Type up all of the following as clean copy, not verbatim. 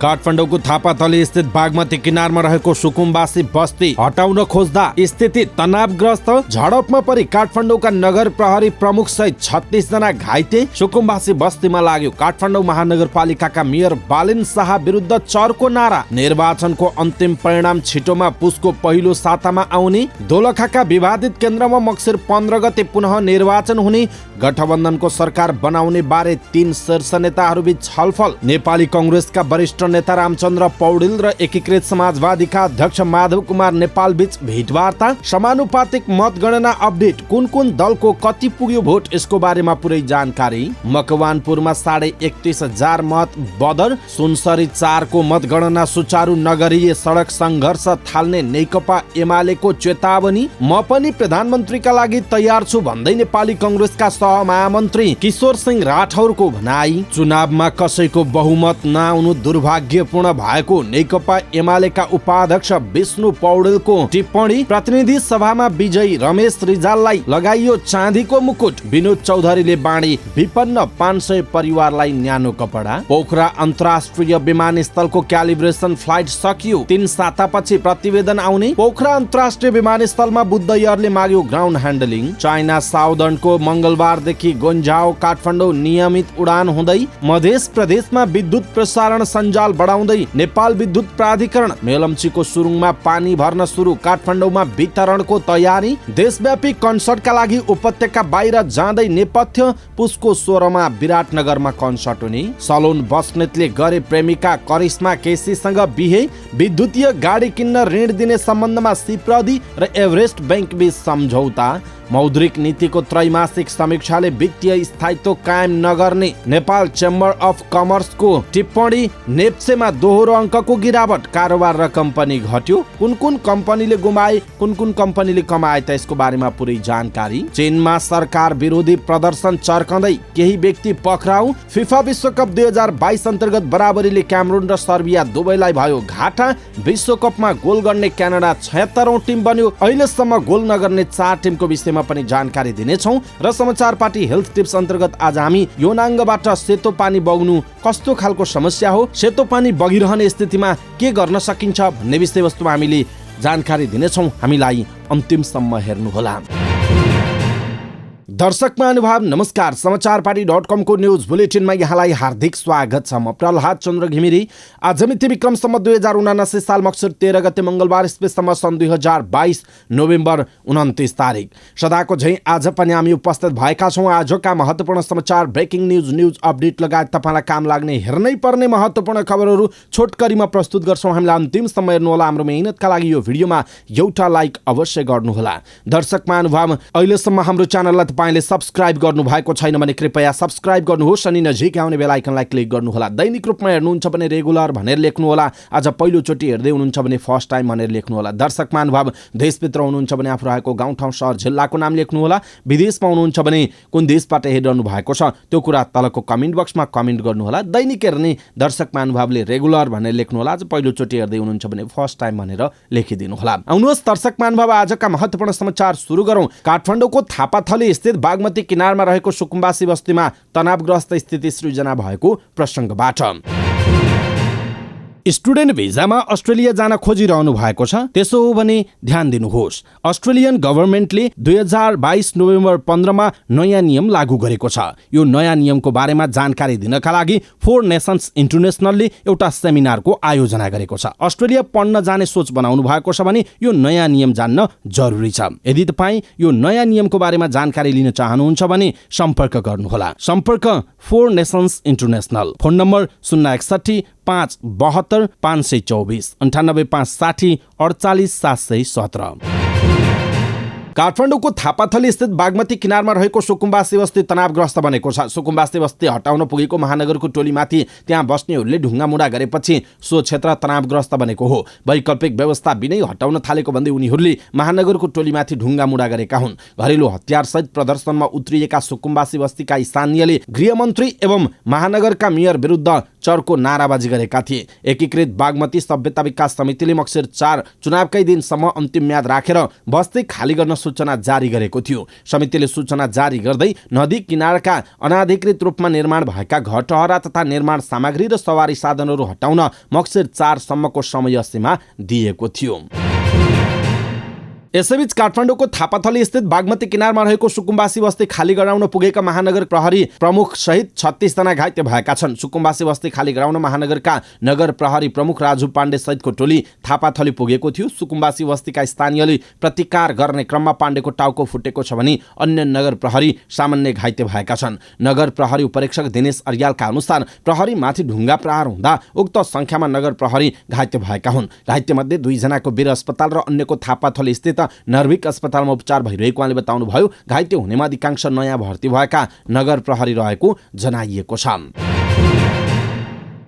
काठमाडौँको थापाथली स्थित बागमती किनारमा रहेको सुकुम्बासी बस्ती हटाउन खोज्दा स्थिति तनावग्रस्त। झडपमा परि काठमाडौँका नगर प्रहरी प्रमुख सहित 36 जना घाइते। सुकुम्बासी बस्तीमा लाग्यो काठमाडौँ महानगरपालिकाका मेयर बालेन शाह विरुद्ध चर्को नारा। निर्वाचनको अन्तिम परिणाम छिटोमा पुसको पहिलो सातामा आउने। दोलखाका विवादित केन्द्रमा मक्सिर 15 गते पुनः निर्वाचन हुने। गठबन्धनको सरकार बनाउने बारे 3 शीर्ष नेताहरूबीच छलफल। नेपाली कंग्रेसका वरिष्ठ नेता रामचन्द्र पौडेल र एकीकृत समाजवादीका अध्यक्ष माधव कुमार नेपाल बीच भेटवार्ता। समानुपातिक मतगणना अपडेट। कुन कुन दलको कति पुग्यो भोट, यसको बारेमा पुरै जानकारी। मकवानपुरमा 31,500 मत बदर। सुनसरी 4 को मतगणना सुचारू नगरिए सडक संघर्ष थाल्ने नेकपा एमालेको चेतावनी। म पनि प्रधानमन्त्रीका लागि तयार छु भन्दै नेपाली कंग्रेसका सहमहामन्त्री किशोर सिंह राठौरको भनाई। चुनावमा कसैको बहुमत नआउनु दुर्भाग्यपूर्ण भएको नेकपा एमालेका उपाध्यक्ष विष्णु पौडेलको टिप्पणी। प्रतिनिधि सभामा विजयी रमेश रिजाललाई लगाइयो चाँदीको मुकुट। विनोद चौधरीले बाँडी विपन्न 500 परिवारलाई न्यानो कपडा। पोखरा अन्तर्राष्ट्रिय विमानस्थलको क्यालिब्रेसन फ्लाइट सकियो। 3 सातापछि प्रतिवेदन आउने। पोखरा अन्तर्राष्ट्रिय विमानस्थलमा बुद्ध एयरले माग्यो ग्राउन्ड ह्यान्डलिङ। चाइना साउदर्नको मंगलबारदेखि गोन्जाओ काठमाडौँ नियमित उडान हुँदै। मध्य प्रदेशमा विद्युत प्रसारण सञ्जाल बढाउँदै नेपाल विद्युत प्राधिकरण। मेलम्चीको सुरुङमा पानी भर्न सुरु। काठमाडौँमा वितरणको तयारी। देशव्यापी कन्सर्टका लागि उपत्यका बाहिर जाँदै नेपथ्य। पुसको 16 मा विराटनगरमा कन्सर्ट हुने। सलोन बस्नेतले गरे प्रेमिका करिश्मा केसीसँग बिहे। विद्युतीय गाडी किन्न ऋण दिने सम्बन्धमा सिप्रदी र एभरेस्ट बैंक बीच सम्झौता। मौद्रिक नीतिको त्रैमासिक समीक्षाले वित्तीय स्थायित्व कायम नगर्ने नेपाल चेम्बर अफ कमर्सको टिप्पणी। नेप्सेमा दोहोरो अङ्कको गिरावट। कारोबार रकम पनि घट्यो। कुन कुन कम्पनीले गुमाए, कुन कुन कम्पनीले कमाए त यसको बारेमा पुरै जानकारी। चीनमा सरकार विरोधी प्रदर्शन चर्कँदै केही व्यक्ति पक्राउ। फिफा विश्वकप 2022 अन्तर्गत बराबरीले क्यामरुन र सर्बिया दुवैलाई भयो घाटा। विश्वकपमा गोल गर्ने क्यानाडा 76औं टिम बन्यो। अहिलेसम्म गोल नगर्ने 4 टिमको विषयमा पनि जानकारी दिनेछौँ। र समाचार पार्टी हेल्थ टिप्स अन्तर्गत आज हामी यौनाङ्गबाट सेतो पानी बग्नु कस्तो खालको समस्या हो, सेतो पानी बगिरहने स्थितिमा के गर्न सकिन्छ भन्ने विषयवस्तुमा हामीले जानकारी दिनेछौँ। हामीलाई अन्तिमसम्म हेर्नुहोला। दर्शक महानुभाव नमस्कार। समाचार पार्टी.com को न्यूज बुलेटिनमा यहाँलाई हार्दिक स्वागत छ। म प्रहलाद चन्द्र घिमिरे। आज मिति विक्रम सम्वत 2079 साल मक्सिर 13 गते मंगलबार स्पेसम्म सन् 2022 नोभेम्बर 29 तारिक। सदाको झैं आज पनि हामी उपस्थित भएका छौँ। आजका महत्त्वपूर्ण समाचार, ब्रेकिङ न्यूज अपडेट लगायत तपाईलाई काम लाग्ने हेर्नै पर्ने महत्त्वपूर्ण खबरहरू छोटकरीमा प्रस्तुत गर्छौँ। हामीलाई अन्तिमसम्म हेर्नुहोला। हाम्रो मेहनतका लागि यो भिडियोमा एउटा लाइक अवश्य गर्नुहोला। दर्शक महानुभाव, अहिलेसम्म हाम्रो च्यानललाई तपाईले सब्स्क्राइब गर्नु भएको छैन भने कृपया सब्स्क्राइब गर्नुहोस् अनि नजिकै आउने बेल आइकनलाई क्लिक गर्नुहोला। दैनिक रूपमा हेर्नुहुन्छ भने रेगुलर भनेर लेख्नुहोला। आज पहिलोचोटि हेर्दै हुनुहुन्छ भने फर्स्ट टाइम भनेर लेख्नुहोला। दर्शक महानुभाव, देशभित्र हुनुहुन्छ भने आफू रहेको गाउँठाउँ सहर जिल्लाको नाम लेख्नुहोला। विदेशमा हुनुहुन्छ भने कुन देशबाट हेरिरहनु भएको छ त्यो कुरा तलको कमेन्ट बक्समा कमेन्ट गर्नुहोला। दैनिक हेर्ने दर्शक महानुभावले रेगुलर भनेर लेख्नुहोला। आज पहिलोचोटि हेर्दै हुनुहुन्छ भने फर्स्ट टाइम भनेर लेखिदिनुहोला। आउनुहोस् दर्शक महानुभाव, आजका महत्त्वपूर्ण समाचार सुरु गरौँ। काठमाडौँको थापाथली स्थित बागमती किनारमा रहेको सुकुम्बासी बस्तीमा तनावग्रस्त स्थिति सृजना भएको प्रसङ्गबाट। स्टुडेन्ट भिजामा अस्ट्रेलिया जान खोजिरहनु भएको छ, त्यसो हो भने ध्यान दिनुहोस्। अस्ट्रेलियन गभर्मेन्टले 2022 नोभेम्बर 15 मा नयाँ नियम लागू गरेको छ। यो नयाँ नियमको बारेमा जानकारी दिनका लागि 4 नेसन्स इन्टरनेसनलले एउटा सेमिनारको आयोजना गरेको छ। अस्ट्रेलिया पढ्न जाने सोच बनाउनु भएको छ भने यो नयाँ नियम जान्न जरुरी छ। यदि तपाईँ यो नयाँ नियमको बारेमा जानकारी लिन चाहनुहुन्छ भने सम्पर्क गर्नुहोला। सम्पर्क 4 नेसन्स इन्टरनेसनल। Phone number 061 572 524 98 560 48 717। काठमाडौँको थापाथली स्थित बागमती किनारमा रहेको सुकुम्बासी बस्ती तनावग्रस्त बनेको छ। सुकुम्बासी बस्ती हटाउन पुगेको महानगरको टोलीमाथि त्यहाँ बस्नेहरूले ढुङ्गामुढा गरेपछि सो क्षेत्र तनावग्रस्त बनेको हो। वैकल्पिक व्यवस्था बिनै हटाउन थालेको भन्दै उनीहरूले महानगरको टोलीमाथि ढुङ्गामुढा गरेका हुन्। घरेलु हतियारसहित प्रदर्शनमा उत्रिएका सुकुम्बासी बस्तीका स्थानीयले गृहमन्त्री एवं महानगरका मेयर विरुद्ध चर्को नाराबाजी गरेका थिए। एकीकृत बागमती सभ्यता विकास समितिले मक्सिर 4 चुनावकै दिनसम्म अन्तिम म्याद राखेर बस्ती खाली गर्न सूचना जारी गरेको थियो। समितिले सूचना जारी गर्दै नदी किनारका अनाधिकृत रूपमा निर्माण भएका घरटहरा तथा निर्माण सामग्री र सवारी साधनहरू हटाउन मक्सिर 4 सम्मको समय सीमा दिएको थियो। यसैबीच काठमाडौँको थापाथली स्थित बागमती किनारमा रहेको सुकुम्बासी बस्ती खाली गराउन पुगेका महानगर प्रहरी प्रमुख सहित 36 जना घाइते भएका छन्। सुकुम्बासी बस्ती खाली गराउन महानगरका नगर प्रहरी प्रमुख राजु पाण्डे सहितको टोली थापाथली पुगेको थियो। सुकुम्बासी बस्तीका स्थानीयले प्रतिकार गर्ने क्रममा पाण्डेको टाउको फुटेको छ भने अन्य नगर प्रहरी सामान्य घाइते भएका छन्। नगर प्रहरी उपरीक्षक दिनेश अर्यालका अनुसार प्रहरीमाथि ढुङ्गा प्रहार हुँदा उक्त संख्यामा नगर प्रहरी घाइते भएका हुन्। घाइतेमध्ये 2 जनाको वीर अस्पताल र अन्यको थापाथली स्थित नर्भिक अस्पतालमा उपचार भइरहेको उहाँले बताउनुभयो। घाइते हुनेमा अधिकांश नयाँ भर्ती भएका नगर प्रहरी रहेको जनाइएको छ।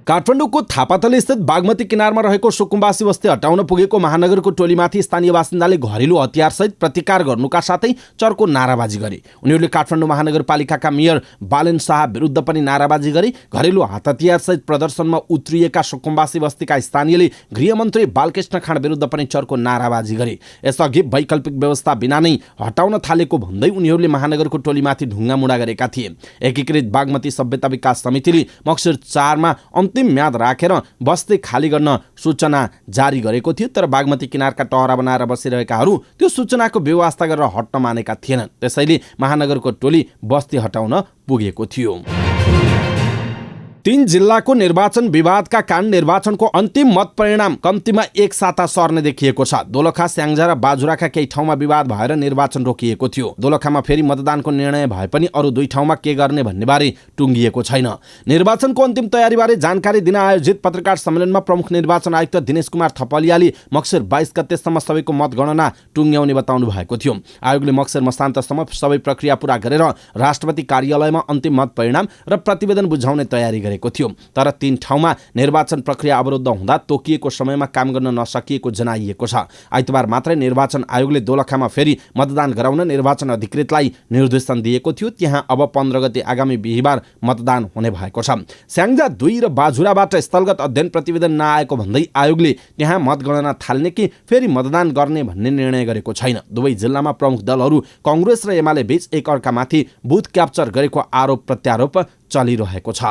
काठमाडौँको थापाथली स्थित बागमती किनारमा रहेको सुकुम्बासी बस्ती हटाउन पुगेको महानगरको टोलीमाथि स्थानीय बासिन्दाले घरेलु हतियारसहित प्रतिकार गर्नुका साथै चर्को नाराबाजी गरे। उनीहरूले काठमाडौँ महानगरपालिकाका मेयर बालेन शाह विरुद्ध पनि नाराबाजी गरे। घरेलु हतियारसहित प्रदर्शनमा उत्रिएका सुकुम्बासी बस्तीका स्थानीयले गृहमन्त्री बालकृष्ण खाँड विरुद्ध पनि चर्को नाराबाजी गरे। यसअघि वैकल्पिक व्यवस्था बिना नै हटाउन थालेको भन्दै उनीहरूले महानगरको टोलीमाथि ढुङ्गामुढा गरेका थिए। एकीकृत बागमती सभ्यता विकास समितिले मक्सिर 4 मा अन्तिम म्याद राखेर बस्ती खाली गर्न सूचना जारी गरेको थियो। तर बागमती किनारका टहरा बनाएर बसिरहेकाहरू त्यो सूचनाको व्यवस्था गरेर हट्न मानेका थिएनन्। त्यसैले महानगरको टोली बस्ती हटाउन पुगेको थियो। 3 जिल्लाको निर्वाचन विवादका कारण निर्वाचनको अन्तिम मत परिणाम कम्तीमा 1 साता सर्ने देखिएको छ। दोलखा, स्याङ्जा र बाजुराका केही ठाउँमा विवाद भएर निर्वाचन रोकिएको थियो। दोलखामा फेरि मतदानको निर्णय भए पनि अरू 2 ठाउँमा के गर्ने भन्नेबारे टुङ्गिएको छैन। निर्वाचनको अन्तिम तयारीबारे जानकारी दिन आयोजित पत्रकार सम्मेलनमा प्रमुख निर्वाचन आयुक्त दिनेश कुमार थपलियाले मक्सिर 22 गतेसम्म सबैको मतगणना टुङ्ग्याउने बताउनु भएको थियो। आयोगले मक्सिर मसान्तसम्म सबै प्रक्रिया पूरा गरेर राष्ट्रपति कार्यालयमा अन्तिम मत परिणाम र प्रतिवेदन बुझाउने तयारी गरेको थियो। तर 3 ठाउँमा निर्वाचन प्रक्रिया अवरुद्ध हुँदा तोकिएको समयमा काम गर्न नसकिएको जनाइएको छ। आइतबार मात्रै निर्वाचन आयोगले दोलखामा फेरि मतदान गराउन निर्वाचन अधिकृतलाई निर्देशन दिएको थियो। त्यहाँ अब 15 गते आगामी बिहीबार मतदान हुने भएको छ। स्याङ्जा 2 र बाजुराबाट स्थलगत अध्ययन प्रतिवेदन नआएको भन्दै आयोगले त्यहाँ मतगणना थाल्ने कि फेरि मतदान गर्ने भन्ने निर्णय गरेको छैन। दुवै जिल्लामा प्रमुख दलहरू कांग्रेस र एमाले बीच एक अर्कामाथि बुथ क्याप्चर गरेको आरोप प्रत्यारोप चलिरहेको छ।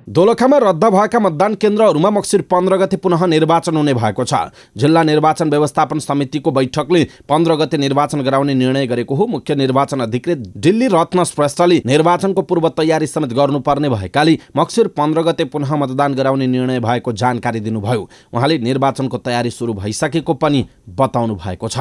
दोलखामा रद्द भएका मतदान केन्द्रहरूमा मक्सिर 15 गते पुनः निर्वाचन हुने भएको छ। जिल्ला निर्वाचन व्यवस्थापन समितिको बैठकले 15 गते निर्वाचन गराउने निर्णय गरेको हो। मुख्य निर्वाचन अधिकृत दिल्ली रत्न श्रेष्ठले निर्वाचनको पूर्व तयारी समेत गर्नुपर्ने भएकाले मक्सिर 15 गते पुनः मतदान गराउने निर्णय भएको जानकारी दिनुभयो। उहाँले निर्वाचनको तयारी सुरु भइसकेको पनि बताउनु भएको छ।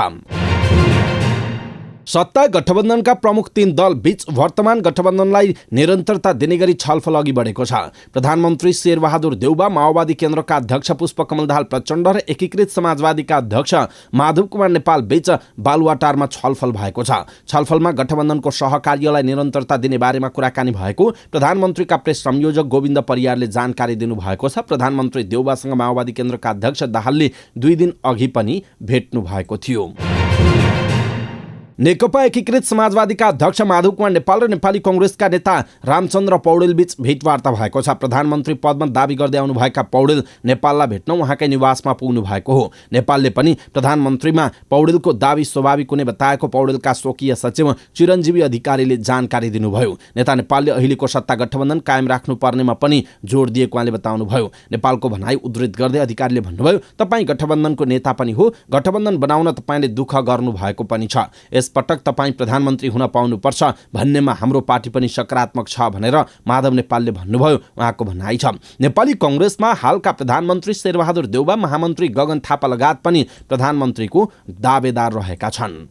सत्ता गठबन्धनका प्रमुख 3 दल बीच वर्तमान गठबन्धनलाई निरन्तरता दिने गरी छलफल अघि बढेको छ। प्रधानमन्त्री शेरबहादुर देउबा, माओवादी केन्द्रका अध्यक्ष पुष्पकमल दाहाल प्रचण्ड र एकीकृत समाजवादीका अध्यक्ष माधव कुमार नेपाल बीच बालुवाटारमा छलफल भएको छ। छलफलमा गठबन्धनको सहकार्यलाई निरन्तरता दिने बारेमा कुराकानी भएको प्रधानमन्त्रीका प्रेस संयोजक गोविन्द परियारले जानकारी दिनुभएको छ। प्रधानमन्त्री देउबासँग माओवादी केन्द्रका अध्यक्ष दाहालले 2 दिन अघि पनि भेट्नु भएको थियो। नेकपा एकीकृत समाजवादीका अध्यक्ष माधव कुमार नेपाल र नेपाली कांग्रेसका नेता रामचन्द्र पौडेल बीच भेटवार्ता भएको छ। प्रधानमन्त्री पदमा दाबी गर्दै आउनुभएका पौडेल नेपाललाई भेट्न उहाँकै निवासमा पुग्नु भएको हो। नेपालले पनि प्रधानमन्त्रीमा पौडेलको दाबी स्वाभाविक हुने बताएको पौडेलका स्वकीय सचिव चिरञ्जीवी अधिकारीले जानकारी दिनुभयो। नेता नेपालले अहिलेको सत्ता गठबन्धन कायम राख्नुपर्नेमा पनि जोड दिएको उहाँले बताउनुभयो। नेपालको भनाइ उद्धृत गर्दै अधिकारीले भन्नुभयो, तपाईँ गठबन्धनको नेता पनि हो, गठबन्धन बनाउन तपाईँले दुःख गर्नु भएको पनि छ। पटक तपाईँ प्रधानमन्त्री हुन पाउनुपर्छ भन्नेमा हाम्रो पार्टी पनि सकारात्मक छ भनेर माधव नेपालले भन्नुभयो। उहाँको भनाइ छ, नेपाली कांग्रेसमा हालका प्रधानमन्त्री शेरबहादुर देउबा, महामन्त्री गगन थापा लगायत पनि प्रधानमन्त्रीको दावेदार रहेका छन्।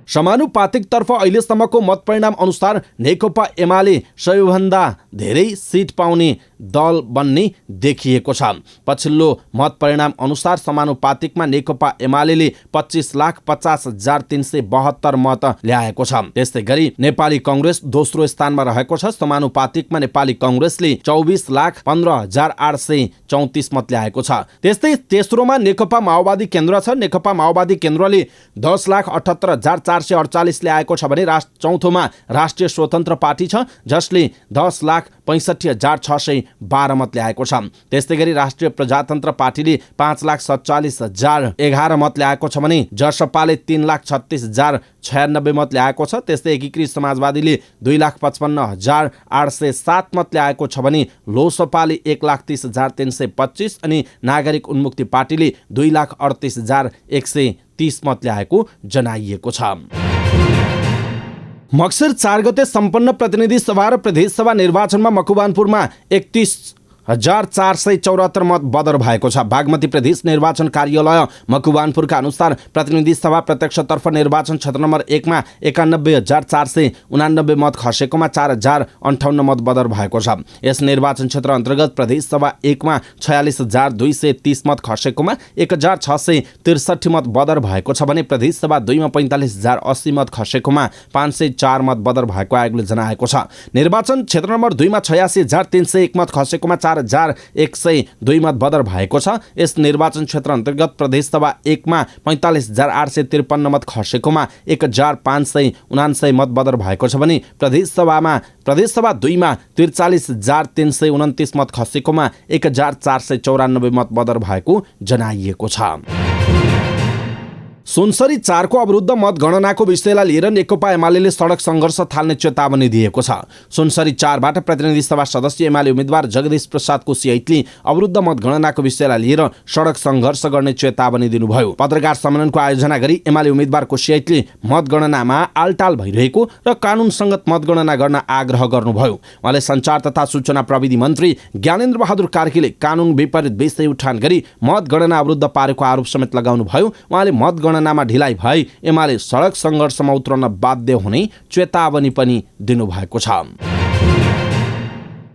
समानुपातिकतर्फ अहिलेसम्मको मत परिणाम अनुसार नेकपा एमाले सबैभन्दा धेरै सिट पाउने दल बन्ने देखिएको छ। पछिल्लो मत परिणाम अनुसार समानुपातिकमा नेकपा एमाले 25,50,372 मत ल्याएको छ। त्यस्तै गरी नेपाली कांग्रेस दोस्रो स्थानमा रहेको छ। समानुपातिकमा नेपाली कांग्रेसले 24,15,834 मत ल्याएको छ। त्यस्तै तेस्रोमा नेकपा माओवादी केन्द्र छ। नेकपा माओवादी केन्द्रले 10,78,400 448ले आएको छ भने चौथोमा राष्ट्रिय स्वतन्त्र पार्टी छ जसले 10,65,612 मत ल्याएको छ। त्यस्तै गरी राष्ट्रिय प्रजातन्त्र पार्टीले 5,47,011 मत ल्याएको छ भने जसपाले 3,36,096 मत ल्याएको छ। त्यस्तै एकीकृत समाजवादीले 2,55,807 मत ल्याएको छ भने लोसपाले 1,30,325 अनि नागरिक उन्मुक्ति पार्टीले 2,38,130 मत ल्याएको जनाइएको छ। मक्सिर 4 गते सम्पन्न प्रतिनिधि सभा र प्रदेश सभा निर्वाचनमा मकवानपुरमा 31,474 मत बदर भएको छ। बागमती प्रदेश निर्वाचन कार्यालय मकवानपुरका अनुसार प्रतिनिधि सभा प्रत्यक्षतर्फ निर्वाचन क्षेत्र नम्बर 1 मा 91,489 मत खसेकोमा 4,058 मत बदर भएको छ। यस निर्वाचन क्षेत्र अन्तर्गत प्रदेश सभा 1 मा 46,230 मत खसेकोमा 1,663 मत बदर भएको छ भने प्रदेश सभा 2 मा 45,080 मत खसेकोमा 504 मत बदर भएको आयोगले जनाएको छ। निर्वाचन क्षेत्र नम्बर 2 मा 86,301 मत खसेकोमा 4,102 मत बदर भएको छ। यस निर्वाचन क्षेत्र अन्तर्गत प्रदेश सभा 1 मा 45,853 मत खसेकोमा 1,579 मत बदर भएको छ भने प्रदेश सभा 2 मा 43,329 मत खसेकोमा 1,494 मत बदर भएको जनाइएको छ। सुनसरी 4 को अवरुद्ध मतगणनाको विषयलाई लिएर नेकपा एमाले सडक सङ्घर्ष थाल्ने चेतावनी दिएको छ। सुनसरी 4 बाट प्रतिनिधि सभा सदस्य एमाले उम्मेद्वार जगदीश प्रसाद कोसियाइतले अवरुद्ध मतगणनाको विषयलाई लिएर सडक सङ्घर्ष गर्ने चेतावनी दिनुभयो। पत्रकार सम्मेलनको आयोजना गरी एमाले उम्मेद्वार कोसियाइतले मतगणनामा आलटाल भइरहेको र कानुनसङ्गत मतगणना गर्न आग्रह गर्नुभयो। उहाँले सञ्चार तथा सूचना प्रविधि मन्त्री ज्ञानेन्द्र बहादुर कार्कीले कानुन विपरीत विषय उठान गरी मतगणना अवरुद्ध पारेको आरोप समेत लगाउनुभयो। उहाँले मतगणनामा ढिलाइ भई एमाले सडक सङ्घर्षमा उत्रन बाध्य हुने चेतावनी पनि दिनुभएको छ।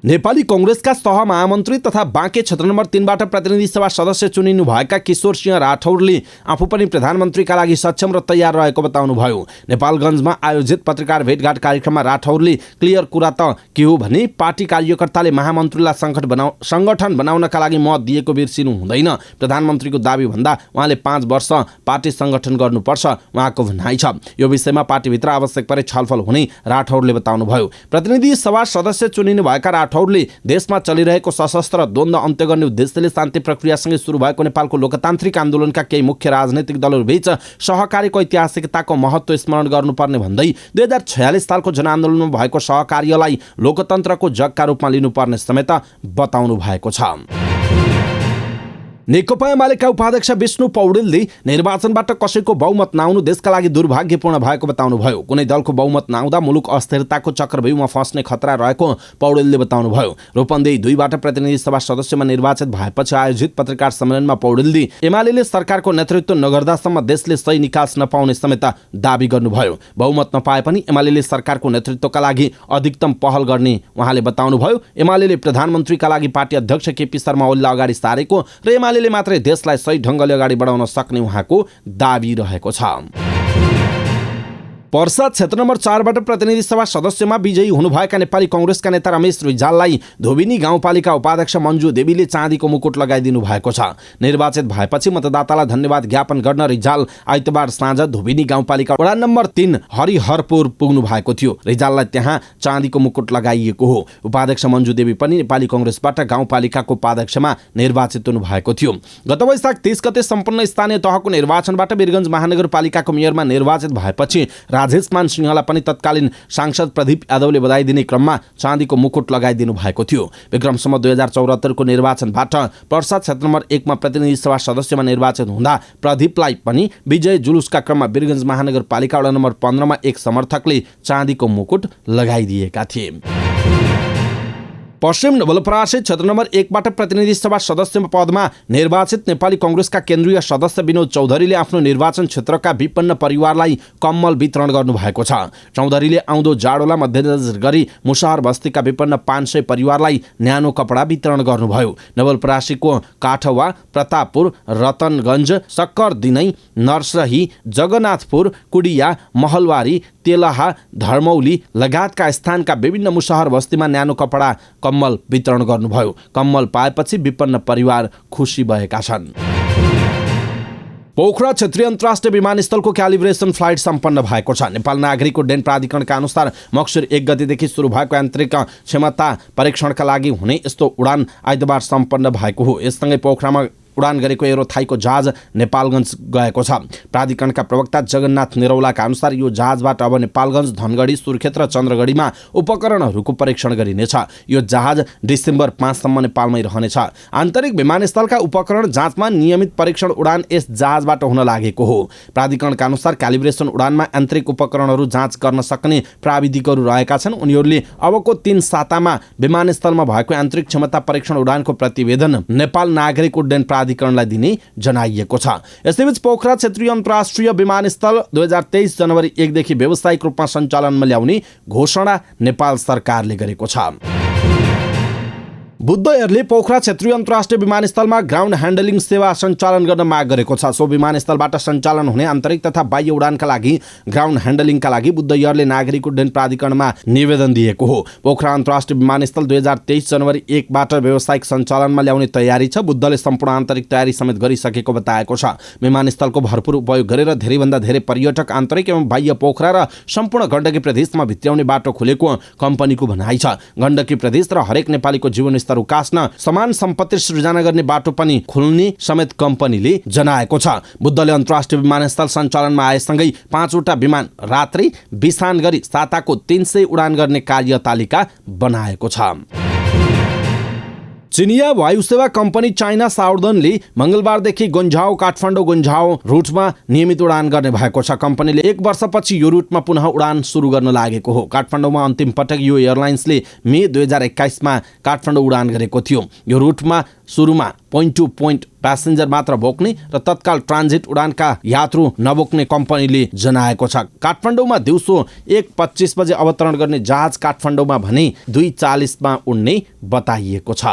नेपाली कांग्रेसका सहमहामन्त्री तथा बाँके क्षेत्र नम्बर 3 बाट प्रतिनिधि सभा सदस्य चुनिनु भएका किशोर सिंह राठौरले आफू पनि प्रधानमन्त्रीका लागि सक्षम र तयार रहेको बताउनुभयो। नेपालगञ्जमा आयोजित पत्रकार भेटघाट कार्यक्रममा राठौरले क्लियर कुरा त के हो भने पार्टी कार्यकर्ताले महामन्त्रीलाई संगठन बनाउनका लागि मत दिएको बिर्सिनु हुँदैन। प्रधानमन्त्रीको दाबी भन्दा उहाँले 5 वर्ष पार्टी संगठन गर्नुपर्छ उहाँको भनाइ छ। यो विषयमा पार्टीभित्र आवश्यक परे छलफल हुने राठौरले बताउनुभयो। प्रतिनिधि सभा सदस्य चुनिनु भएका राठौरले देशमा चलिरहेको सशस्त्र द्वन्द्व अन्त्य गर्ने उद्देश्यले शान्ति प्रक्रियासँगै सुरु भएको नेपालको लोकतान्त्रिक आन्दोलनका केही मुख्य राजनैतिक दलहरूबीच सहकार्यको ऐतिहासिकताको महत्त्व स्मरण गर्नुपर्ने भन्दै 2046 सालको जनआन्दोलनमा भएको सहकार्यलाई लोकतन्त्रको जगका रूपमा लिनुपर्ने समेत बताउनु भएको छ। नेकपा एमालेका उपाध्यक्ष विष्णु पौडेलले निर्वाचनबाट कसैको बहुमत नआउनु देशका लागि दुर्भाग्यपूर्ण भएको बताउनुभयो। कुनै दलको बहुमत नआउँदा मुलुक अस्थिरताको चक्रव्यूहमा फस्ने खतरा रहेको पौडेलले बताउनुभयो। रूपन्देही 2 बाट प्रतिनिधि सभा सदस्यमा निर्वाचित भएपछि आयोजित पत्रकार सम्मेलनमा पौडेलले एमालेले सरकारको नेतृत्व नगर्दासम्म देशले सही निकास नपाउने समेत दाबी गर्नुभयो। बहुमत नपाए पनि एमालेले सरकारको नेतृत्वका लागि अधिकतम पहल गर्ने उहाँले बताउनुभयो। एमालेले प्रधानमन्त्रीका लागि पार्टी अध्यक्ष केपी शर्मा ओलीलाई अगाडि सारेको र एमालेले मात्रै देशलाई सही ढङ्गले अगाडि बढाउन सक्ने उहाँको दाबी रहेको छ। पर्सा क्षेत्र नम्बर 4 बाट प्रतिनिधि सभा सदस्यमा विजयी हुनुभएका नेपाली कांग्रेसका नेता रमेश रिजाललाई धोबिनी गाउँपालिका उपाध्यक्ष मन्जु देवीले चाँदीको मुकुट लगाइदिनु भएको छ। निर्वाचित भएपछि मतदातालाई धन्यवाद ज्ञापन गर्न रिजाल आइतबार साँझ धोबिनी गाउँपालिका वडा नम्बर 3 हरिहरपुर पुग्नु भएको थियो। रिजाललाई त्यहाँ चाँदीको मुकुट लगाइएको हो। उपाध्यक्ष मन्जु देवी पनि नेपाली कांग्रेसबाट गाउँपालिकाको उपाध्यक्षमा निर्वाचित हुनु भएको थियो। गत वैशाख 30 गते सम्पन्न स्थानीय तहको निर्वाचनबाट वीरगञ्ज महानगरपालिकाको मेयरमा निर्वाचित भएपछि राजेश मान सिंहलाई पनि तत्कालीन सांसद प्रदीप यादवले बधाई दिने क्रममा चाँदीको मुकुट लगाइदिनु भएको थियो। विक्रमसम्म 2074 को निर्वाचनबाट पर्सा क्षेत्र नम्बर 1 मा प्रतिनिधि सभा सदस्यमा निर्वाचित हुँदा प्रदीपलाई पनि विजय जुलुसका क्रममा वीरगञ्ज महानगरपालिका वडा नम्बर 15 मा एक समर्थकले चाँदीको मुकुट लगाइदिएका थिए। पश्चिम नवलपरासी क्षेत्र नम्बर 1 बाट प्रतिनिधि सभा सदस्य पदमा निर्वाचित नेपाली कांग्रेसका केन्द्रीय सदस्य विनोद चौधरीले आफ्नो निर्वाचन क्षेत्रका विपन्न परिवारलाई कम्मल वितरण गर्नुभएको छ। चौधरीले आउँदो जाडोलाई मध्यनजर गरी मुसहर बस्तीका विपन्न 500 परिवारलाई न्यानो कपडा वितरण गर्नुभयो। नवलपरासीको काठवा, प्रतापपुर, रतनगञ्ज, सक्करदिनै, नर्सही, जगन्नाथपुर, कुडिया, महलवारी, तेलहा, धर्मौली लगायतका स्थानका विभिन्न मुसहर बस्तीमा न्यानो कपडा कम्मल वितरण गर्नुभयो। कम्मल पाएपछि विपन्न परिवार खुसी भएका छन्। पोखरा क्षेत्रीय अन्तर्राष्ट्रिय विमानस्थलको क्यालिब्रेसन फ्लाइट सम्पन्न भएको छ। नेपाल नागरिक उड्डयन प्राधिकरणका अनुसार मक्सिर 1 गतेदेखि सुरु भएको यान्त्रिक क्षमता परीक्षणका लागि हुने यस्तो उडान आइतबार सम्पन्न भएको हो। यससँगै पोखरामा उडान गरेको एरोथाईको जहाज नेपालगञ्ज गएको छ। प्राधिकरणका प्रवक्ता जगन्नाथ निरौलाका अनुसार यो जहाजबाट अब नेपालगञ्ज, धनगढी, सुर्खेत र चन्द्रगढीमा उपकरणहरूको परीक्षण गरिनेछ। यो जहाज डिसेम्बर 5 सम्म नेपालमै रहनेछ। आन्तरिक विमानस्थलका उपकरण जाँचमा नियमित परीक्षण उडान यस जहाजबाट हुन लागेको हो। प्राधिकरणका अनुसार क्यालिब्रेसन उडानमा आन्तरिक उपकरणहरू जाँच गर्न सक्ने प्राविधिकहरू रहेका छन्। उनीहरूले अबको 3 सातामा विमानस्थलमा भएको आन्तरिक क्षमता परीक्षण उडानको प्रतिवेदन नेपाल नागरिक उड्डयन प्राधिकरणलाई दिने जनाइएको छ। यसैबीच पोखरा क्षेत्रीय अन्तर्राष्ट्रिय विमानस्थल 2023 जनवरी 1 देखि व्यावसायिक रूपमा सञ्चालनमा ल्याउने घोषणा नेपाल सरकारले गरेको छ। बुद्ध एयरले पोखरा क्षेत्रीय अन्तर्राष्ट्रिय विमानस्थलमा ग्राउन्ड ह्यान्डलिङ सेवा सञ्चालन गर्न माग गरेको छ। सो विमानस्थलबाट सञ्चालन हुने आन्तरिक तथा बाह्य उडानका लागि ग्राउन्ड ह्यान्डलिङका लागि बुद्ध एयरले नागरिक उड्डयन प्राधिकरणमा निवेदन दिएको हो। पोखरा अन्तर्राष्ट्रिय विमानस्थल 2023 जनवरी 1 बाट व्यावसायिक सञ्चालनमा ल्याउने तयारी छ। बुद्धले सम्पूर्ण आन्तरिक तयारी समेत गरिसकेको बताएको छ। विमानस्थलको भरपूर उपयोग गरेर धेरैभन्दा धेरै पर्यटक आन्तरिक एवं बाह्य पोखरा र सम्पूर्ण गण्डकी प्रदेशमा भित्र्याउने बाटो खुलेको कम्पनीको भनाइ छ। गण्डकी प्रदेश र हरेक नेपालीको जीवनस्तर उकास्न समान सम्पत्ति सृजना गर्ने बाटो पनि खुल्ने समेत कम्पनीले जनाएको छ। बुद्धले अन्तर्राष्ट्रिय विमानस्थल सञ्चालनमा आएसँगै 5 वटा विमान रात्रि बिसान गरी साताको 300 उडान गर्ने कार्यतालिका बनाएको छ। चिनिया वायुसेवा कम्पनी चाइना साउदर्नले मंगलबारदेखि गुन्झाओ काठमाडौँ गुन्झाओ रुटमा नियमित उडान गर्ने भएको छ। कम्पनीले 1 वर्षपछि यो रुटमा पुनः उडान सुरु गर्न लागेको हो। काठमाडौँमा अन्तिम पटक यो एयरलाइन्सले मे 2021 मा काठमाडौँ उडान गरेको थियो। यो रुटमा सुरुमा पोइन्ट टु पोइन्ट प्यासेन्जर मात्र बोक्ने र तत्काल ट्रान्जिट उडानका यात्रु नबोक्ने कम्पनीले जनाएको छ। काठमाडौँमा दिउँसो 1:25 बजे अवतरण गर्ने जहाज काठमाडौँमा भने 2:40 मा उड्ने बताइएको छ।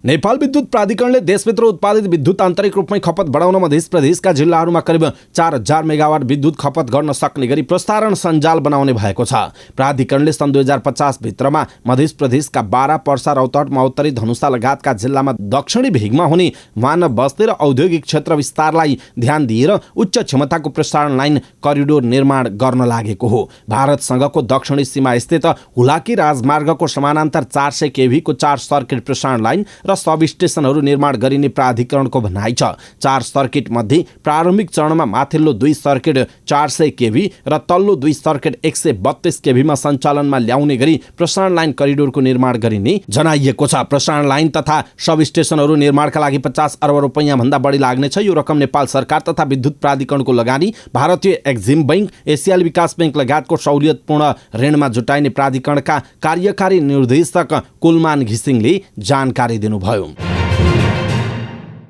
नेपाल विद्युत प्राधिकरणले देशभित्र उत्पादित विद्युत आन्तरिक रूपमै खपत बढाउन मध्य प्रदेशका जिल्लाहरूमा करिब 4000 मेगावाट विद्युत खपत गर्न सक्ने गरी प्रसारण सञ्जाल बनाउने भएको छ। प्राधिकरणले सन् 2050 भित्रमा मध्य प्रदेशका 12, पर्सा, रौतहट, महोत्तरी, धनुषा लगायतका जिल्लामा दक्षिणी भेगमा हुने मानव बस्ती र औद्योगिक क्षेत्र विस्तारलाई ध्यान दिएर उच्च क्षमताको प्रसारण लाइन करिडोर निर्माण गर्न लागेको हो। भारतसँगको दक्षिणी सीमा स्थित हुलाकी राजमार्गको समानान्तर 400 केभी को 4 सर्किट प्रसारण लाइन र सब स्टेशनहरू निर्माण गरिने प्राधिकरणको भनाइ छ। 4 सर्किट मध्ये प्रारम्भिक चरणमा माथिल्लो 2 सर्किट 400 केभी र तल्लो 2 सर्किट 132 केभीमा सञ्चालनमा ल्याउने गरी प्रसारण लाइन करिडोरको निर्माण गरिने जनाइएको छ। प्रसारण लाइन तथा सब स्टेशनहरू निर्माणका लागि 50 अर्ब रुपैयाँ भन्दा बढी लाग्नेछ। यो रकम नेपाल सरकार तथा विद्युत प्राधिकरणको लगानी, भारतीय एक्जिम बैंक, एसियाली विकास बैंक लगायतको सहुलियतपूर्ण ऋणमा जुटाइने प्राधिकरणका कार्यकारी निर्देशक कुलमान घिसिङले जानकारी दिनुभयो।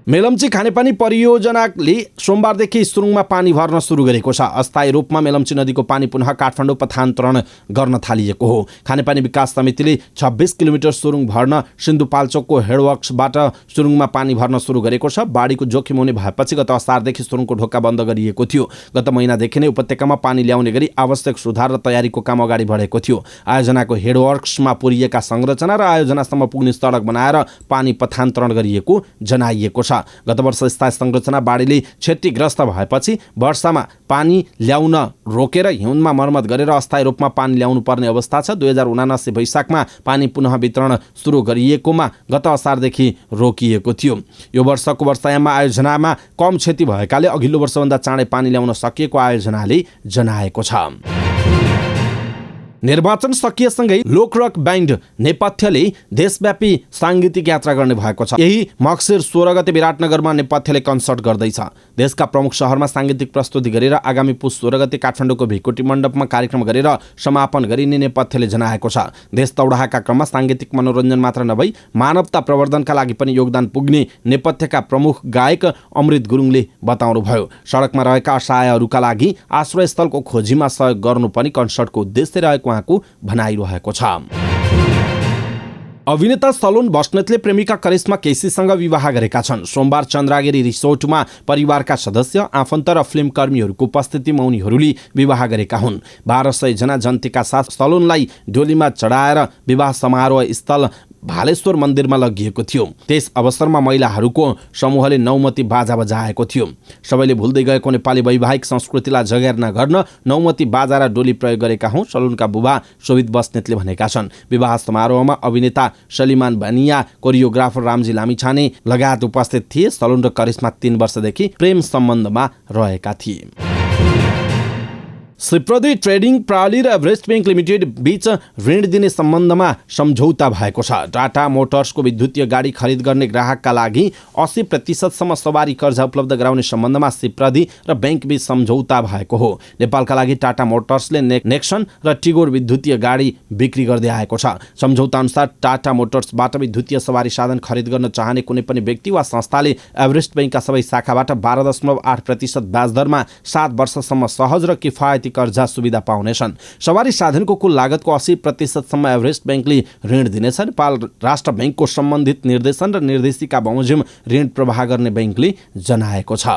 मेलम्ची खानेपानी परियोजनाले सोमबारदेखि सुरुङमा पानी भर्न सुरु गरेको छ। अस्थायी रूपमा मेलम्ची नदीको पानी पुनः काठमाडौँ पथान्तरण गर्न थालिएको हो। खानेपानी विकास समितिले 26 किलोमिटर सुरुङ भर्न सिन्धुपाल्चोकको हेडवर्क्सबाट सुरुङमा पानी भर्न सुरु गरेको छ। बाढीको जोखिम हुने भएपछि गत असारदेखि सुरुङको ढोका बन्द गरिएको थियो। गत महिनादेखि नै उपत्यकामा पानी ल्याउने गरी आवश्यक सुधार र तयारीको काम अगाडि बढेको थियो। आयोजनाको हेडवर्क्समा पुरिएका संरचना र आयोजनासम्म पुग्ने सडक बनाएर पानी पथान्तरण गरिएको जनाइएको छ। गत वर्ष स्थायी संरचना बाढीले क्षतिग्रस्त भएपछि वर्षामा पानी ल्याउन रोकेर हिउँदमा मर्मत गरेर अस्थायी रूपमा पानी ल्याउनु पर्ने अवस्था छ। 2079 वैशाखमा पानी पुनः वितरण सुरु गरिएकोमा गत असारदेखि रोकिएको थियो। यो वर्षको वर्षायाममा आयोजनामा कम क्षति भएकाले अघिल्लो वर्षभन्दा चाँडै पानी ल्याउन सकिएको आयोजनाले जनाएको छ। निर्वाचन सकिएसँगै लोकरक ब्यान्ड नेपथ्यले देशव्यापी साङ्गीतिक यात्रा गर्ने भएको छ। यही मक्सिर 16 गते विराटनगरमा नेपथ्यले कन्सर्ट गर्दैछ। देशका प्रमुख शहरमा साङ्गीतिक प्रस्तुति गरेर आगामी पुस 16 गते काठमाडौँको भिकोटी मण्डपमा कार्यक्रम गरेर समापन गरिने नेपथ्यले जनाएको छ। देश दौडाहाका क्रममा साङ्गीतिक मनोरञ्जन मात्र नभई मानवता प्रवर्धनका लागि पनि योगदान पुग्ने नेपथ्यका प्रमुख गायक अमृत गुरुङले बताउनुभयो। सडकमा रहेका असहायहरूका लागि आश्रयस्थलको खोजीमा सहयोग गर्नु पनि कन्सर्टको उद्देश्य रहेको उहाँको भनाइरहेको छ। अभिनेता सलोन बस्नेतले प्रेमिका करिश्मा केसीसँग विवाह गरेका छन्। सोमबार चन्द्रागिरी रिसोर्टमा परिवारका सदस्य, आफन्त र फिल्म कर्मीहरूको उपस्थितिमा उनीहरूले विवाह गरेका हुन्। 1200 जना जनताका साथ सलोनलाई डोलीमा चढाएर विवाह समारोह स्थल भालेश्वर मन्दिरमा लगिएको थियो। त्यस अवसरमा महिलाहरूको समूहले नौमती बाजा बजाएको थियो। सबैले भुल्दै गएको नेपाली वैवाहिक संस्कृतिलाई जगेर्ना गर्न नौमती बाजा र डोली प्रयोग गरेका हौं, सलुनका बुबा शोभित बस्नेतले भनेका छन्। विवाह समारोहमा अभिनेता सलिमान बनिया, कोरियोग्राफर रामजी लामिछाने लगायत उपस्थित थिए। सलुन र करिश्मा 3 वर्षदेखि प्रेम सम्बन्धमा रहेका थिए। श्रीप्रदी ट्रेडिङ प्रणाली र एभरेस्ट बैंक लिमिटेड बीच ऋण दिने सम्बन्धमा सम्झौता भएको छ। टाटा मोटर्सको विद्युतीय गाडी खरिद गर्ने ग्राहकका लागि 80% सवारी कर्जा उपलब्ध गराउने सम्बन्धमा श्रीप्रदी र बैंक बीच सम्झौता भएको हो। नेपालका लागि टाटा मोटर्सले नेक्सन र टिगोर विद्युतीय गाडी बिक्री गर्दै आएको छ। सम्झौता अनुसार टाटा मोटर्सबाट विद्युतीय सवारी साधन खरिद गर्न चाहने कुनै पनि व्यक्ति वा संस्थाले एभरेस्ट बैंकका सबै शाखाबाट 12.8% ब्याज दरमा 7 वर्षसम्म सहज र किफायती कर्जा सुविधा पाउनेछन्। सवारी साधनको कुल लागतको 80% एभरेस्ट बैंकले ऋण दिनेछ। नेपाल राष्ट्र बैंकको सम्बन्धित निर्देशन र निर्देशिका बमोजिम ऋण प्रवाह गर्ने बैंकले जनाएको छ।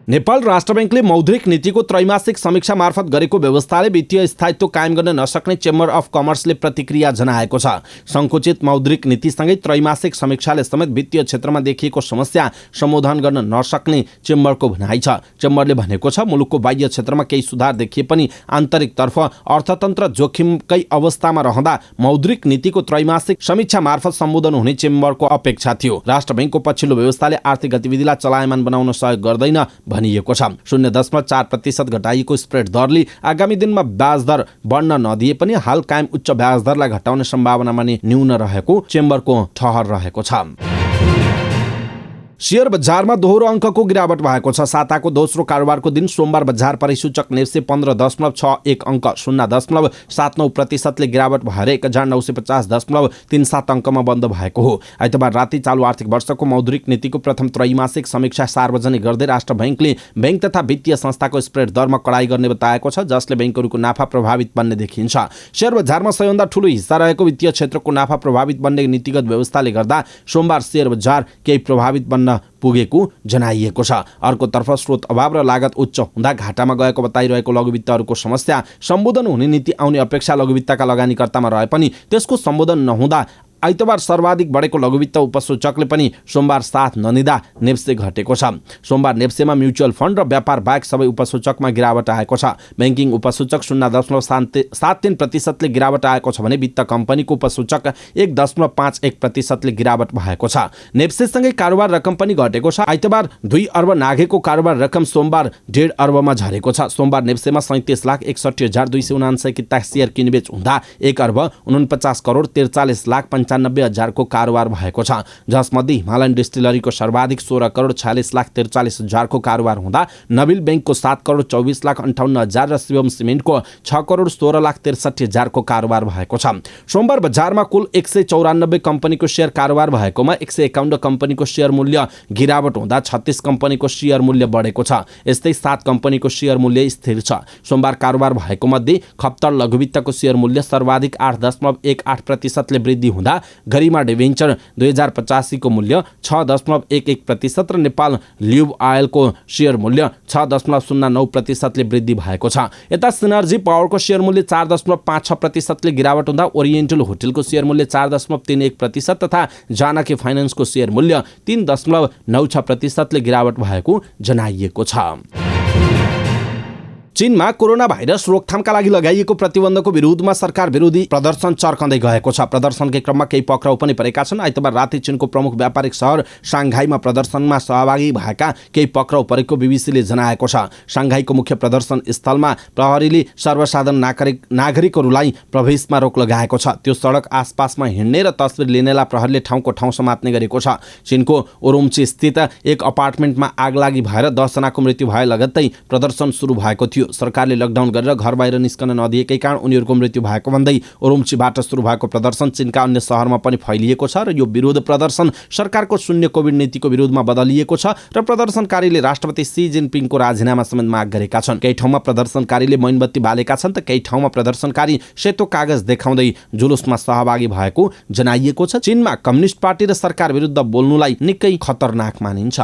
नेपाल राष्ट्र बैंकले मौद्रिक नीतिको त्रैमासिक समीक्षा मार्फत गरेको व्यवस्थाले वित्तीय स्थायित्व कायम गर्न नसक्ने चेम्बर अफ कमर्सले प्रतिक्रिया जनाएको छ। संकुचित मौद्रिक नीतिसँगै त्रैमासिक समीक्षाले समेत वित्तीय क्षेत्रमा देखिएको समस्या सम्बोधन गर्न नसक्ने चेम्बरको भनाइ छ। चेम्बरले भनेको छ, मुलुकको बाह्य क्षेत्रमा केही सुधार देखिए पनि आन्तरिकतर्फ अर्थतन्त्र जोखिमकै अवस्थामा रहँदा मौद्रिक नीतिको त्रैमासिक समीक्षा मार्फत सम्बोधन हुने चेम्बरको अपेक्षा थियो। राष्ट्र बैंकको पछिल्लो व्यवस्थाले आर्थिक गतिविधिलाई चलायमान बनाउन सहयोग गर्दैन भनिएको छ। 0.4% घटाइएको स्प्रेड दरले आगामी दिनमा ब्याज दर बढ्न नदिए पनि हाल कायम उच्च ब्याज दरलाई घटाउने सम्भावना पनि न्यून रहेको चेम्बरको ठहर रहेको छ। शेयर बजारमा दोहोरो अङ्कको गिरावट भएको छ। साताको दोस्रो कारोबारको दिन सोमबार बजार परिसूचक नेप्से 15.61 अङ्क 0.79% गिरावट भएर 1950.37 अङ्कमा बन्द भएको हो। आइतबार राति चालु आर्थिक वर्षको मौद्रिक नीतिको प्रथम त्रैमासिक समीक्षा सार्वजनिक गर्दै राष्ट्र बैंकले बैंक तथा वित्तीय संस्थाको स्प्रेड दरमा कडाई गर्ने बताएको छ, जसले बैंकहरूको नाफा प्रभावित बन्ने देखिन्छ। शेयर बजारमा सबैभन्दा ठूलो हिस्सा रहेको वित्तीय क्षेत्रको नाफा प्रभावित बन्ने नीतिगत व्यवस्थाले गर्दा सोमबार शेयर बजार केही प्रभावित बन्न पुगेको जनाइएको छ। अर्कोतर्फ स्रोत अभाव र लागत उच्च हुँदा घाटामा गएको बताइरहेको लघुवित्तहरूको समस्या सम्बोधन हुने नीति आउने अपेक्षा लघुवित्तका लगानीकर्तामा रहे पनि त्यसको सम्बोधन नहुँदा आइतबार सर्वाधिक बढेको लघुवित्त उपसूचकले पनि सोमबार साथ नदिँदा नेप्से घटेको छ। सोमबार नेप्सेमा म्युचुअल फन्ड र व्यापार बाहेक सबै उपसूचकमा गिरावट आएको छ। ब्याङ्किङ उपसूचक 0.73% गिरावट आएको छ भने वित्त कम्पनीको उपसूचक 1.51% गिरावट भएको छ। नेप्सेसँगै कारोबार रकम पनि घटेको छ। आइतबार 2 अर्ब नाघेको कारोबार रकम सोमबार 1.5 अर्बमा झरेको छ। सोमबार नेप्सेमा 37,61,279 किता सेयर किनबेच हुँदा 1 अर्ब 49,43,95,000 को कारोबार भएको छ, जसमध्ये हिमालयन डिस्टिलरीको सर्वाधिक 16,46,43,000 को कारोबार हुँदा नबिल बैंकको 7,24,58,000 र शिवम सिमेन्टको 6,16,63,000 को कारोबार भएको छ। सोमबार बजारमा कुल 194 कम्पनीको शेयर कारोबार भएकोमा 151 कम्पनीको शेयर मूल्य गिरावट हुँदा 36 कम्पनीको शेयर मूल्य बढेको छ। यस्तै 7 कम्पनीको शेयर मूल्य स्थिर छ। सोमबार कारोबार भएको मध्ये खप्तर लघुवित्तको शेयर मूल्य सर्वाधिक 8.18% वृद्धि हुँदा गरिमा डिभेन्चर 2085 को मूल्य 6.11% र नेपाल ल्युब आयलको शेयर मूल्य 6.09% वृद्धि भएको छ। यता सिनर्जी पावरको शेयर मूल्य 4.56% गिरावट हुँदा ओरिएन्टल होटलको शेयर मूल्य 4.31% तथा जानकी फाइनान्सको शेयर मूल्य 3.96% गिरावट भएको जनाइएको छ। चीनमा कोरोना भाइरस रोकथामका लागि लगाइएको प्रतिबन्धको विरुद्धमा सरकार विरोधी प्रदर्शन चर्कँदै गएको छ। प्रदर्शनकै क्रममा केही पक्राउ पनि परेका छन्। आइतबार राति चीनको प्रमुख व्यापारिक सहर साङ्घाईमा प्रदर्शनमा सहभागी भएका केही पक्राउ परेको बीबीसीले जनाएको छ। साङ्घाईको मुख्य प्रदर्शन स्थलमा प्रहरीले सर्वसाधारण नागरिकहरूलाई प्रवेशमा रोक लगाएको छ। त्यो सडक आसपासमा हिँड्ने र तस्बिर लिनेलाई प्रहरीले ठाउँको ठाउँ समात्ने गरेको छ। चीनको ओरोम्ची स्थित एक अपार्टमेन्टमा आगलागी भएर 10 जनाको मृत्यु भए लगत्तै प्रदर्शन सुरु भएको थियो। सरकारले लकडाउन गरेर घर बाहिर निस्कन नदिएकै कारण उनीहरूको मृत्यु भएको भन्दै ओरोम्चीबाट सुरु भएको प्रदर्शन चीनका अन्य शहरमा पनि फैलिएको छ र यो विरोध प्रदर्शन सरकारको शून्य कोभिड नीतिको विरोधमा बदलिएको छ र प्रदर्शनकारीले राष्ट्रपति सी जिनपिङको राजीनामा समेत माग गरेका छन्। केही ठाउँमा प्रदर्शनकारीले मैनबत्ती बालेका छन् त केही ठाउँमा प्रदर्शनकारी सेतो कागज देखाउँदै जुलुसमा सहभागी भएको जनाइएको छ। चीनमा कम्युनिस्ट पार्टी र सरकार विरुद्ध बोल्नुलाई निकै खतरनाक मानिन्छ।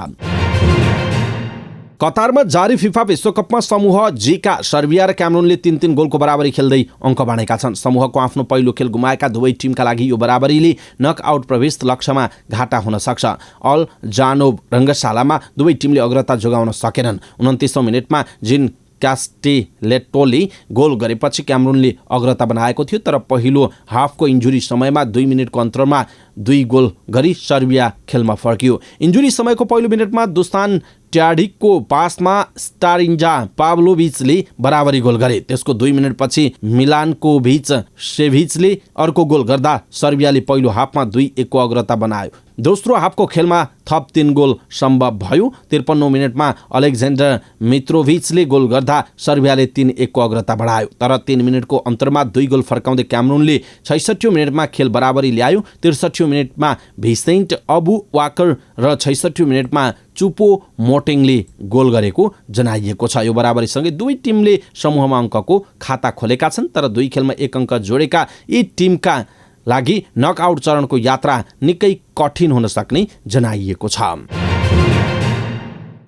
कतारमा जारी फिफा विश्वकपमा समूह जीका सर्बिया र क्यामरुनले 3-3 गोलको बराबरी खेल्दै अङ्क बाँडेका छन्। समूहको आफ्नो पहिलो खेल गुमाएका दुवै टिमका लागि यो बराबरीले नकआउट प्रवेश लक्ष्यमा घाटा हुन सक्छ। अल जानोब रङ्गशालामा दुवै टिमले अग्रता जोगाउन सकेनन्। 29औं मिनेटमा जिन कास्टेलेटोले गोल गरेपछि क्यामरुनले अग्रता बनाएको थियो, तर पहिलो हाफको इन्जुरी समयमा 2 मिनेटको अन्तरमा 2 गोल गरी सर्बिया खेलमा फर्कियो। इन्जुरी समयको पहिलो मिनेटमा दुस्तान ट्याडिकको पासमा स्टारिन्जा पाब्लोभिचले बराबरी गोल गरे। त्यसको 2 मिनेटपछि मिलानकोभिच सेभिचले अर्को गोल गर्दा सर्बियाले पहिलो हाफमा 2-1 को अग्रता बनायो। दोस्रो हाफको खेलमा थप 3 गोल सम्भव भयो। 53औं मिनेटमा अलेक्जेन्डर मित्रोभिचले गोल गर्दा सर्बियाले 3-1 को अग्रता बढायो। तर 3 मिनेटको अन्तरमा 2 गोल फर्काउँदै क्यामरुनले 66औं मिनेटमा खेल बराबरी ल्यायो। 63औं मिनेटमा भिसेन्ट अबु वाकर र 66औं मिनेटमा चुपो मोटेङले गोल गरेको जनाइएको छ। यो बराबरीसँगै दुवै टिमले समूहमा अङ्कको खाता खोलेका छन्, तर 2 खेलमा 1 अङ्क जोडेका यी टिमका लागि नकआउट चरणको यात्रा निकै कठिन हुन सक्ने जनाइएको छ।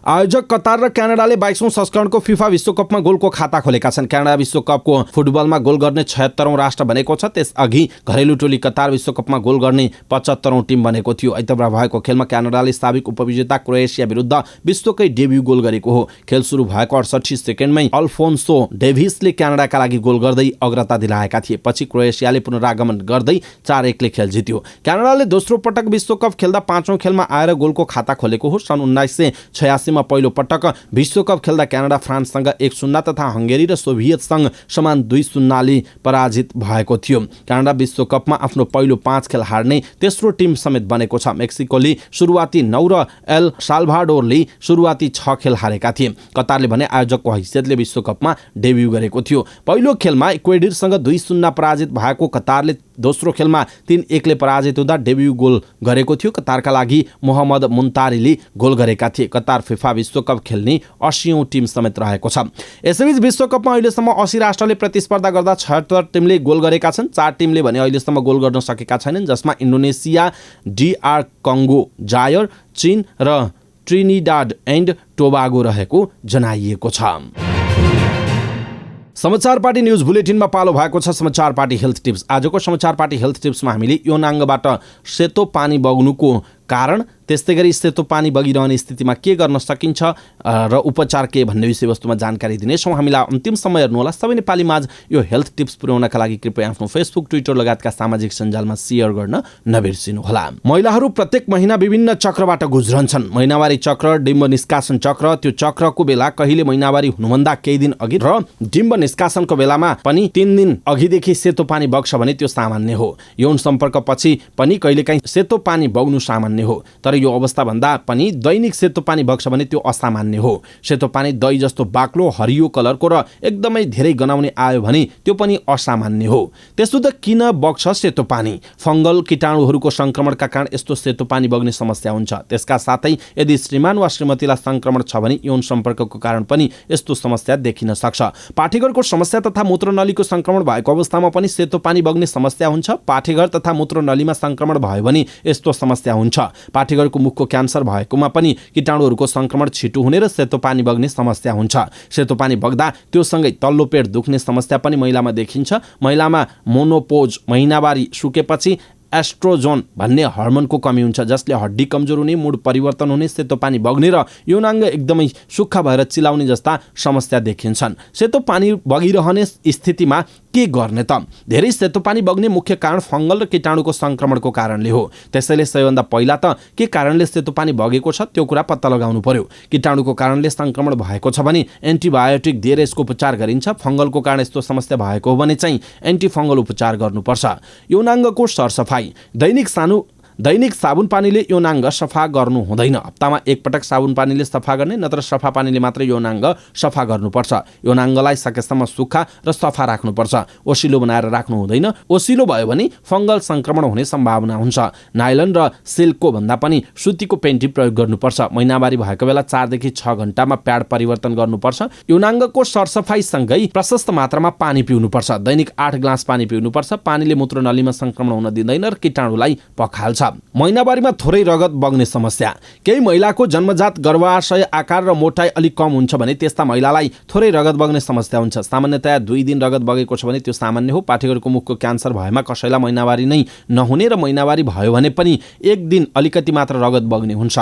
आयोजक कतार र क्यानाडाले 22औं संस्करणको फिफा विश्वकपमा गोलको खाता खोलेका छन्। क्यानाडा विश्वकपको फुटबलमा गोल गर्ने 76औं राष्ट्र बनेको छ। त्यसअघि घरेलु टोली कतार विश्वकपमा गोल गर्ने 75औं टिम बनेको थियो। आइतबार भएको खेलमा क्यानाडाले साबिक उपविजेता क्रोएसिया विरुद्ध विश्वकै डेब्यू गोल गरेको हो। खेल सुरु भएको 68 सेकेन्डमै अल्फोन्सो डेभिसले क्यानाडाका लागि गोल गर्दै अग्रता दिलाएका थिए। पछि क्रोएसियाले पुनरागमन गर्दै 4-1 ले खेल जित्यो। क्यानाडाले दोस्रो पटक विश्वकप खेल्दा 5औं खेलमा आएर गोलको खाता खोलेको हो। सन् 1986 पहिलो पटक विश्वकप खेल्दा क्यानाडा फ्रान्ससँग 1-0 तथा हंगेरी र सोभियत संघ समान 2-0 ले पराजित भएको थियो। क्यानाडा विश्वकपमा आफ्नो पहिलो 5 खेल हार्ने तेस्रो टिम समेत बनेको छ। मेक्सिकोले सुरुवाती 9 र एल साल्भाडोरले सुरुवाती 6 खेल हारेका थिए। कतारले भने आयोजकको हैसियतले विश्वकपमा डेब्यू गरेको थियो। पहिलो खेलमा इक्वेडरसँग 2-0 पराजित भएको कतारले दोस्रो खेलमा 3-1 ले पराजित हुँदा डेब्यू गोल गरेको थियो। कतारका लागि मोहम्मद मुन्तारीले गोल गरेका थिए। कतार फिफा विश्वकप खेल्ने 80औं टिम समेत रहेको छ। यसैबीच विश्वकपमा अहिलेसम्म 80 राष्ट्रले प्रतिस्पर्धा गर्दा 76 टिमले गोल गरेका छन्। 4 टिमले भने अहिलेसम्म गोल गर्न सकेका छैनन्, जसमा इन्डोनेसिया, DR कङ्गो, जायर, चीन र ट्रिनिडाड एन्ड टोबागो रहेको जनाइएको छ। समाचार पार्टी न्यूज बुलेटिनमा पालो भएको छ समाचार पार्टी हेल्थ टिप्स। आजको समाचार पार्टी हेल्थ टिप्समा हामीले यौनाङ्गबाट सेतो पानी बग्नुको कारण, त्यस्तै गरी सेतो पानी बगिरहने स्थितिमा के गर्न सकिन्छ र उपचार के भन्ने विषयवस्तुमा जानकारी दिनेछौँ। हामीलाई अन्तिम समय हेर्नुहोला। सबै नेपाली माझ यो हेल्थ टिप्स पुर्याउनका लागि कृपया आफ्नो फेसबुक, ट्विटर लगायतका सामाजिक सञ्जालमा सेयर गर्न नबिर्सिनुहोला। महिलाहरू प्रत्येक महिना विभिन्न चक्रबाट गुज्रन्छन्। महिनावारी चक्र, डिम्ब निष्कासन चक्र। त्यो चक्रको बेला कहिले महिनावारी हुनुभन्दा केही दिन अघि र डिम्ब निष्कासनको बेलामा पनि 3 दिन अघिदेखि सेतो पानी बग्छ भने त्यो सामान्य हो। यौन सम्पर्कपछि पनि कहिलेकाहीँ सेतो पानी बग्नु सामान्य हो, तर यो अवस्था भन्दा पनि दैनिक सेतो पानी बग्छ भने त्यो असामान्य हो। सेतो पानी दही जस्तो बाक्लो हरियो कलरको र एकदमै धेरै गनाउने आयो भने त्यो पनि असामान्य हो। त्यसो त किन बग्छ सेतो पानी? फंगल कीटाणुहरूको संक्रमणका कारण यस्तो सेतो पानी बग्ने समस्या हुन्छ। त्यसका साथै यदि श्रीमान वा श्रीमतीलाई संक्रमण छ भने यौन सम्पर्कको कारण पनि यस्तो समस्या देखिन सक्छ। पाठेघरको समस्या तथा मूत्रनलीको संक्रमण भएको अवस्थामा पनि सेतो पानी बग्ने समस्या हुन्छ। पाठेघर तथा मूत्रनलीमा संक्रमण भयो भने यस्तो समस्या हुन्छ। पाठेघरको मुखको क्यान्सर भएकोमा पनि कीटाणुहरूको संक्रमण छिटो हुने र सेतो पानी बग्ने समस्या हुन्छ। सेतो पानी बग्दा त्यो सँगै तल्लो पेट दुख्ने समस्या पनि महिलामा देखिन्छ। महिलामा मोनोपोज, महिनावारी सुकेपछि एस्ट्रोजोन भन्ने हर्मोनको कमी हुन्छ, जसले हड्डी कमजोर हुने, मुड परिवर्तन हुने, सेतो पानी बग्ने र यौनाङ्ग एकदमै सुक्खा भएर चिलाउने जस्ता समस्या देखिन्छन्। सेतो पानी बगिरहने स्थितिमा के गर्ने त? धेरै सेतो पानी बग्ने मुख्य कारण फंगल र कीटाणुको संक्रमणको कारणले हो। त्यसैले सबैभन्दा पहिला त के कारणले सेतो पानी बगेको छ त्यो कुरा पत्ता लगाउनु पर्यो। कीटाणुको कारणले संक्रमण भएको छ भने एन्टिबायोटिक दिएर यसको उपचार गरिन्छ। फंगलको कारण यस्तो समस्या भएको हो भने चाहिँ एन्टिफंगल उपचार गर्नुपर्छ। यौनाङ्गको सरसफाइ। दैनिक साबुन पानीले यौनाङ्ग सफा गर्नु हुँदैन। हप्तामा 1 पटक साबुन पानीले सफा गर्ने, नत्र सफा पानीले मात्र यौनाङ्ग सफा गर्नुपर्छ। यौनाङ्गलाई सकेसम्म सुक्खा र सफा राख्नुपर्छ। ओसिलो बनाएर राख्नु हुँदैन। ओसिलो भयो भने फंगल संक्रमण हुने सम्भावना हुन्छ। नाइलन र सिल्कको भन्दा पनि सुतीको पेन्टी प्रयोग गर्नुपर्छ। महिनावारी भएको बेला 4 देखि 6 घण्टामा प्याड परिवर्तन गर्नुपर्छ। यौनाङ्गको सरसफाइसँगै प्रशस्त मात्रामा पानी पिउनुपर्छ। दैनिक 8 ग्लास पानी पिउनुपर्छ। पानीले मूत्रनलीमा संक्रमण हुन दिँदैन र कीटाणुलाई पखाल्छ। महिनावारीमा थोरै रगत बग्ने समस्या। केही महिलाको जन्मजात गर्भाशय आकार र मोटाइ अलिक कम हुन्छ भने त्यस्ता महिलालाई थोरै रगत बग्ने समस्या हुन्छ। सामान्यतया 2 दिन रगत बगेको छ भने त्यो सामान्य हो। पाठेघरको मुखको क्यान्सर भएमा कसैलाई महिनावारी नै नहुने र महिनावारी भयो भने पनि 1 दिन अलिकति मात्र रगत बग्ने हुन्छ।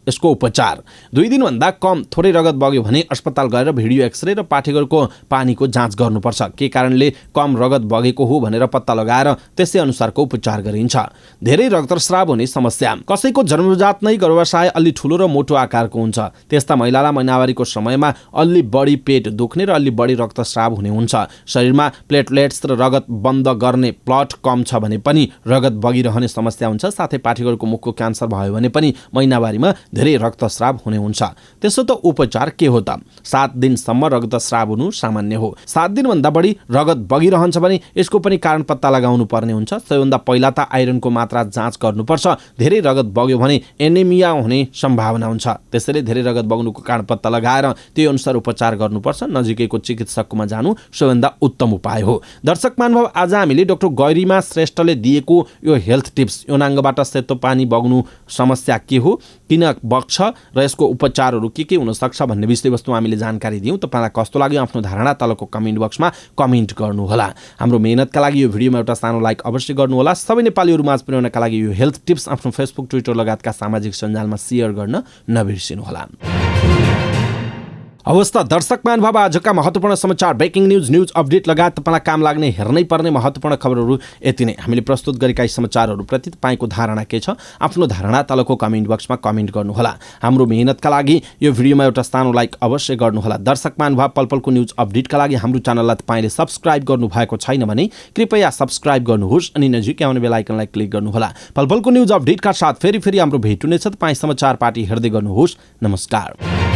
यसको उपचार 2 दिनभन्दा कम थोरै रगत बग्यो भने अस्पताल गएर भिडियो एक्सरे र पाठेघरको पानीको जाँच गर्नुपर्छ। के कारणले कम रगत बगेको हो भनेर पत्ता लगाएर त्यसै अनुसारको उपचार गरिन्छ। धेरै रक्तस्राव हुने समस्या। कसैको जन्मजात नै गर्भाशय अलि ठुलो र मोटो आकारको हुन्छ। त्यस्ता महिलालाई महिनावारीको समयमा अलि बढी पेट दुख्ने र अलि बढी रक्तस्राव हुने हुन्छ। शरीरमा प्लेटलेट्स र रगत बन्द गर्ने प्लट कम छ भने पनि रगत बगिरहने समस्या हुन्छ। साथै पाठेघरको मुखको क्यान्सर भयो भने पनि महिनावारीमा धेरै रक्तस्राव हुने हुन्छ। त्यसो त उपचार के हो त? 7 दिनसम्म रक्तस्राव हुनु सामान्य हो। 7 दिनभन्दा बढी रगत बगिरहन्छ भने यसको पनि कारण पत्ता लगाउनु पर्ने हुन्छ। सबैभन्दा पहिला त आइरनको मात्रा जाँच गर्नुपर्छ। धेरै रगत बग्यो भने एनेमिया हुने सम्भावना हुन्छ। त्यसैले धेरै रगत बग्नुको कारण पत्ता लगाएर त्यही अनुसार उपचार गर्नुपर्छ। नजिकैको चिकित्सककोमा जानु सबैभन्दा उत्तम उपाय हो। दर्शक महानुभाव, आज हामीले डाक्टर गरिमा श्रेष्ठले दिएको यो हेल्थ टिप्स, यौनाङ्गबाट सेतो पानी बग्नु समस्या के हो, किन बग्छ र यसको उपचारहरू के हुन सक्छ भन्ने विषयवस्तु हामीले जानकारी दियौँ। तपाईलाई कस्तो लाग्यो आफ्नो धारणा तलको कमेन्ट बक्समा कमेन्ट गर्नुहोला। हाम्रो मेहनतका लागि यो भिडियोमा एउटा सानो लाइक अवश्य गर्नुहोला। सबै नेपालीहरू माझ पुर्याउनका लागि यो हेल्थ टिप्स आफ्नो फेसबुक, ट्विटर लगायतका सामाजिक सञ्जालमा सेयर गर्न नबिर्सिनुहोला। अवस्था दर्शक महानुभाव, आजका महत्त्वपूर्ण समाचार, ब्रेकिङ न्युज अपडेट लगायत तपाईँलाई काम लाग्ने हेर्नै पर्ने महत्त्वपूर्ण खबरहरू यति नै। हामीले प्रस्तुत गरेका यी समाचारहरूप्रति तपाईँको धारणा के छ? आफ्नो धारणा तलको कमेन्ट बक्समा कमेन्ट गर्नुहोला। हाम्रो मेहनतका लागि यो भिडियोमा एउटा सानो लाइक अवश्य गर्नुहोला। दर्शक महानुभाव, पलपलको न्युज अपडेटका लागि हाम्रो च्यानललाई तपाईँले सब्स्क्राइब गर्नुभएको छैन भने कृपया सब्स्क्राइब गर्नुहोस् अनि नजिकै आउने बेल आइकनलाई क्लिक गर्नुहोला। पलपलको न्युज अपडेटका साथ फेरि हाम्रो भेट हुनेछ। तपाईँ समाचार पार्टी हेर्दै गर्नुहोस्। नमस्कार।